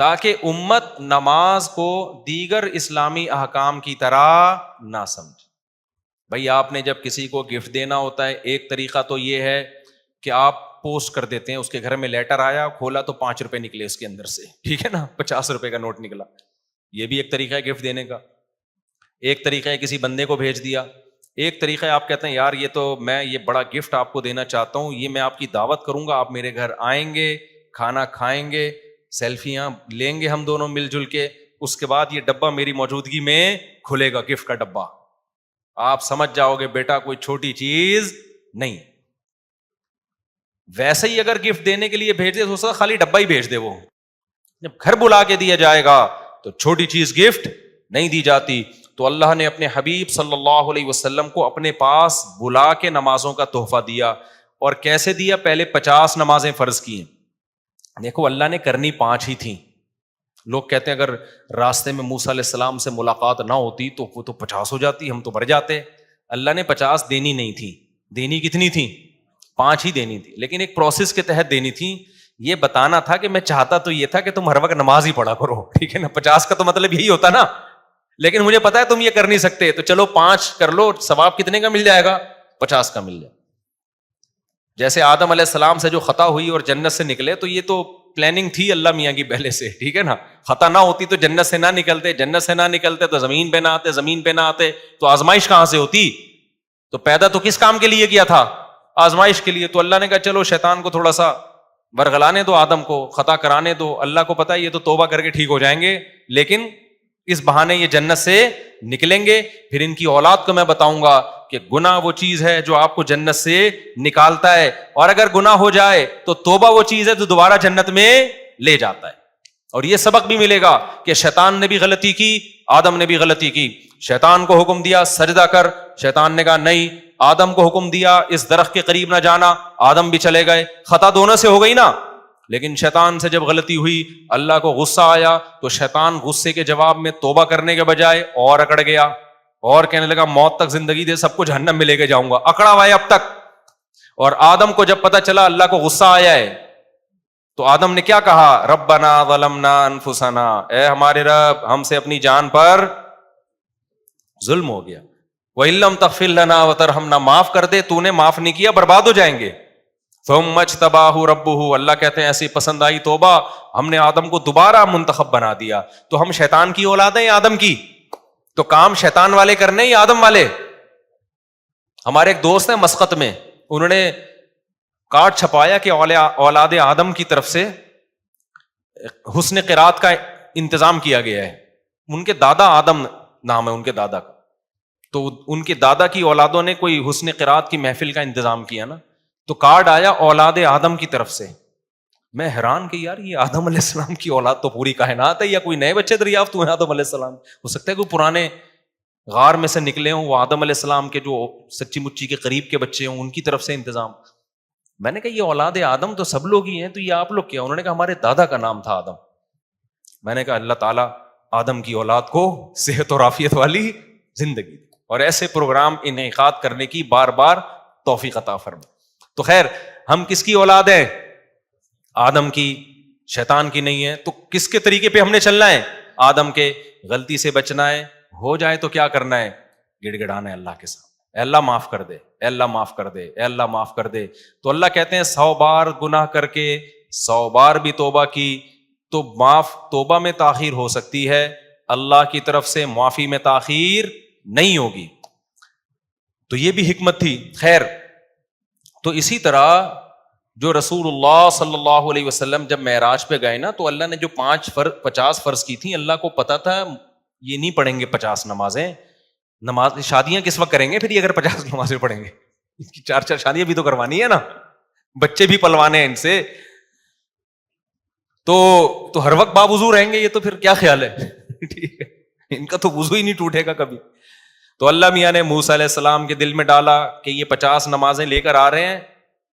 تاکہ امت نماز کو دیگر اسلامی احکام کی طرح نہ سمجھے. بھائی آپ نے جب کسی کو گفٹ دینا ہوتا ہے، ایک طریقہ تو یہ ہے کہ آپ پوسٹ کر دیتے ہیں، اس کے گھر میں لیٹر آیا، کھولا تو 5 روپے نکلے اس کے اندر سے، ٹھیک ہے نا، 50 روپے کا نوٹ نکلا. یہ بھی ایک طریقہ ہے گفٹ دینے کا. ایک طریقہ ہے کسی بندے کو بھیج دیا. ایک طریقہ ہے آپ کہتے ہیں یار یہ تو میں یہ بڑا گفٹ آپ کو دینا چاہتا ہوں، یہ میں آپ کی دعوت کروں گا، آپ میرے گھر آئیں گے، کھانا کھائیں گے، سیلفیاں لیں گے ہم دونوں مل جل کے، اس کے بعد یہ ڈبہ میری موجودگی میں کھلے گا، گفٹ کا ڈبہ. آپ سمجھ جاؤ گے بیٹا کوئی چھوٹی چیز نہیں. ویسے ہی اگر گفٹ دینے کے لیے بھیج دے تو اس کا خالی ڈبہ ہی بھیج دے. وہ جب گھر بلا کے دیا جائے گا تو چھوٹی چیز گفٹ نہیں دی جاتی. تو اللہ نے اپنے حبیب صلی اللہ علیہ وسلم کو اپنے پاس بلا کے نمازوں کا تحفہ دیا. اور کیسے دیا؟ پہلے 50 نمازیں فرض کی. دیکھو اللہ نے کرنی 5 ہی تھیں. لوگ کہتے ہیں اگر راستے میں موسیٰ علیہ السلام سے ملاقات نہ ہوتی تو وہ تو 50 ہو جاتی، ہم تو مر جاتے. اللہ نے 50 دینی نہیں تھی. دینی کتنی تھی؟ 5 ہی دینی تھی، لیکن ایک پروسیس کے تحت دینی تھی. یہ بتانا تھا کہ میں چاہتا تو یہ تھا کہ تم ہر وقت نماز ہی پڑھا کرو، ٹھیک ہے نا. 50 کا تو مطلب یہی ہوتا نا، لیکن مجھے پتا ہے تم یہ کر نہیں سکتے، تو چلو 5 کر لو. ثواب کتنے کا مل جائے گا؟ 50 کا مل جائے. جیسے آدم علیہ السلام سے جو خطا ہوئی اور جنت سے نکلے، تو یہ تو پلاننگ تھی اللہ میاں کی پہلے سے، ٹھیک ہے نا. خطا نہ ہوتی تو جنت سے نہ نکلتے، جنت سے نہ نکلتے تو زمین پہ نہ آتے، زمین پہ نہ آتے تو آزمائش کہاں سے ہوتی؟ تو پیدا تو کس کام کے لیے کیا تھا؟ آزمائش کے لیے. تو اللہ نے کہا چلو شیطان کو تھوڑا سا ورغلانے دو، آدم کو خطا کرانے دو. اللہ کو پتا ہے یہ تو توبہ کر کے ٹھیک ہو جائیں گے، لیکن اس بہانے یہ جنت سے نکلیں گے. پھر ان کی اولاد کو میں بتاؤں گا کہ گناہ وہ چیز ہے جو آپ کو جنت سے نکالتا ہے، اور اگر گناہ ہو جائے تو توبہ وہ چیز ہے جو دوبارہ جنت میں لے جاتا ہے. اور یہ سبق بھی ملے گا کہ شیطان نے بھی غلطی کی، آدم نے بھی غلطی کی. شیطان کو حکم دیا سجدہ کر، شیطان نے کہا نہیں. آدم کو حکم دیا اس درخت کے قریب نہ جانا، آدم بھی چلے گئے. خطا دونوں سے ہو گئی نا. لیکن شیطان سے جب غلطی ہوئی، اللہ کو غصہ آیا، تو شیطان غصے کے جواب میں توبہ کرنے کے بجائے اور اکڑ گیا، اور کہنے لگا موت تک زندگی دے، سب کو جہنم میں لے کے جاؤں گا. اکڑا ہوا ہے اب تک. اور آدم کو جب پتا چلا اللہ کو غصہ آیا ہے، تو آدم نے کیا کہا؟ ربنا ظلمنا انفسنا، اے ہمارے رب ہم سے اپنی جان پر ظلم ہو گیا. وَإِن لَّمْ تَغْفِرْ لَنَا وَتَرْحَمْنَا، معاف کر دے، تو نے معاف نہیں کیا برباد ہو جائیں گے. ثُمَّ اجْتَبَاهُ رَبُّهُ، اللہ کہتے ہیں ایسی پسند آئی توبہ، ہم نے آدم کو دوبارہ منتخب بنا دیا. تو ہم شیطان کی اولاد ہیں یا آدم کی؟ تو کام شیطان والے کرنے یا آدم والے؟ ہمارے ایک دوست ہیں مسقط میں، انہوں نے کارڈ چھپایا کہ اولاد آدم کی طرف سے حسن قرات کا انتظام کیا گیا ہے. ان کے دادا آدم نام ہے ان کے دادا کا، تو ان کے دادا کی اولادوں نے کوئی حسن قرات کی محفل کا انتظام کیا نا، تو کارڈ آیا اولاد آدم کی طرف سے. میں حیران کہ یار یہ آدم علیہ السلام کی اولاد تو پوری کائنات ہے، یا کوئی نئے بچے دریافت ہوئے آدم علیہ السلام؟ ہو سکتا ہے کوئی پرانے غار میں سے نکلے ہوں، وہ آدم علیہ السلام کے جو سچی مچی کے قریب کے بچے ہوں، ان کی طرف سے انتظام. میں نے کہا یہ اولاد آدم تو سب لوگ ہی ہیں، تو یہ آپ لوگ کیا؟ انہوں نے کہا ہمارے دادا کا نام تھا آدم. میں نے کہا اللہ تعالیٰ آدم کی اولاد کو صحت اور عافیت والی زندگی اور ایسے پروگرام انعقاد کرنے کی بار بار توفیق عطا فرمائے. تو خیر ہم کس کی اولاد ہیں؟ آدم کی، شیطان کی نہیں ہے. تو کس کے طریقے پہ ہم نے چلنا ہے؟ آدم کے. غلطی سے بچنا ہے، ہو جائے تو کیا کرنا ہے؟ گڑ گڑانا ہے اللہ کے سامنے، اے اللہ معاف کر دے، اے اللہ معاف کر دے، اے اللہ معاف کر دے. تو اللہ کہتے ہیں 100 بار گناہ کر کے 100 بار بھی توبہ کی تو معاف، توبہ میں تاخیر ہو سکتی ہے، اللہ کی طرف سے معافی میں تاخیر نہیں ہوگی. تو یہ بھی حکمت تھی. خیر تو اسی طرح جو رسول اللہ صلی اللہ علیہ وسلم جب معراج پہ گئے نا، تو اللہ نے جو 50 فرض کی تھیں، اللہ کو پتا تھا یہ نہیں پڑھیں گے 50 نمازیں. شادیاں کس وقت کریں گے پھر یہ اگر 50 نمازیں پڑھیں گے؟ 4 شادیاں بھی تو کروانی ہے نا، بچے بھی پلوانے ہیں ان سے، تو ہر وقت باوضو رہیں گے یہ؟ تو پھر کیا خیال ہے؟ ٹھیک ہے، ان کا تو وضو ہی نہیں ٹوٹے گا کبھی. تو اللہ میاں نے موسیٰ علیہ السلام کے دل میں ڈالا کہ یہ 50 نمازیں لے کر آ رہے ہیں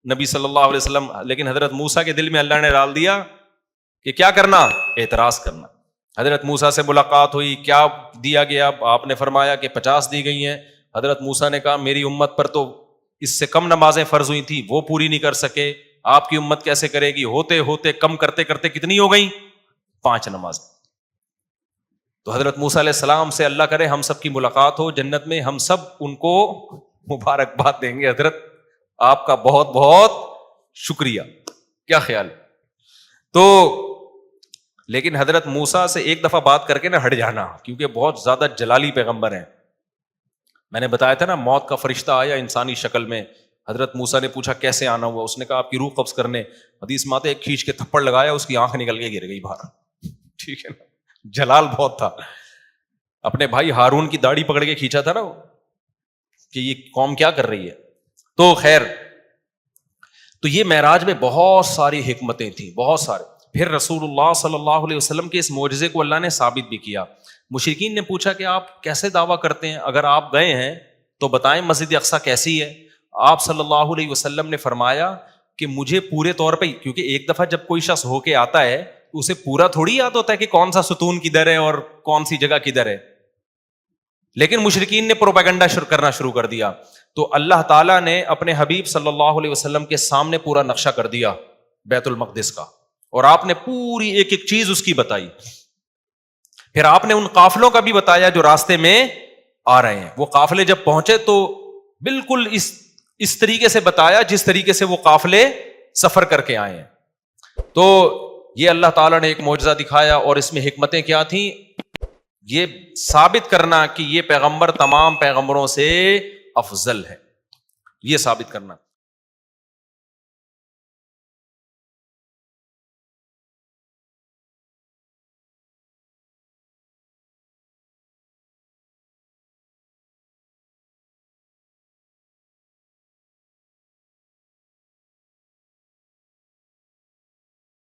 نبی صلی اللہ علیہ وسلم، لیکن حضرت موسیٰ کے دل میں اللہ نے ڈال دیا کہ کیا کرنا؟ اعتراض کرنا. حضرت موسیٰ سے ملاقات ہوئی، کیا دیا گیا؟ آپ نے فرمایا کہ 50 دی گئی ہیں. حضرت موسیٰ نے کہا میری امت پر تو اس سے کم نمازیں فرض ہوئی تھیں، وہ پوری نہیں کر سکے، آپ کی امت کیسے کرے گی؟ ہوتے ہوتے کم کرتے کرتے کتنی ہو گئی؟ 5 نماز. تو حضرت موسیٰ علیہ السلام سے اللہ کرے ہم سب کی ملاقات ہو جنت میں, ہم سب ان کو مبارکباد دیں گے, حضرت آپ کا بہت بہت شکریہ. کیا خیال؟ تو لیکن حضرت موسیٰ سے ایک دفعہ بات کر کے نا ہٹ جانا, کیونکہ بہت زیادہ جلالی پیغمبر ہیں. میں نے بتایا تھا نا موت کا فرشتہ آیا انسانی شکل میں. حضرت موسیٰ نے پوچھا کیسے آنا ہوا, اس نے کہا آپ کی روح قبض کرنے. حدیث میں آتا ہے ایک کھینچ کے تھپڑ لگایا, اس کی آنکھ نکل کے گر گئی باہر. ٹھیک ہے نا, جلال بہت تھا. اپنے بھائی ہارون کی داڑھی پکڑ کے کھینچا تھا نا کہ یہ قوم کیا کر رہی ہے. تو خیر, تو یہ معراج میں بہت ساری حکمتیں تھیں, بہت سارے. پھر رسول اللہ صلی اللہ علیہ وسلم کے اس معجزے کو اللہ نے ثابت بھی کیا. مشرکین نے پوچھا کہ آپ کیسے دعویٰ کرتے ہیں, اگر آپ گئے ہیں تو بتائیں مسجد اقصیٰ کیسی ہے. آپ صلی اللہ علیہ وسلم نے فرمایا کہ مجھے پورے طور پہ, کیونکہ ایک دفعہ جب کوئی شخص ہو کے آتا ہے تو اسے پورا تھوڑی یاد ہوتا ہے کہ کون سا ستون کدھر ہے اور کون سی جگہ کدھر ہے. لیکن مشرکین نے پروپیگنڈا کرنا شروع کر دیا. تو اللہ تعالیٰ نے اپنے حبیب صلی اللہ علیہ وسلم کے سامنے پورا نقشہ کر دیا بیت المقدس کا, اور آپ نے پوری ایک ایک چیز اس کی بتائی. پھر آپ نے ان قافلوں کا بھی بتایا جو راستے میں آ رہے ہیں. وہ قافلے جب پہنچے تو بالکل اس طریقے سے بتایا جس طریقے سے وہ قافلے سفر کر کے آئے ہیں. تو یہ اللہ تعالیٰ نے ایک معجزہ دکھایا, اور اس میں حکمتیں کیا تھیں, یہ ثابت کرنا کہ یہ پیغمبر تمام پیغمبروں سے افضل ہے, یہ ثابت کرنا.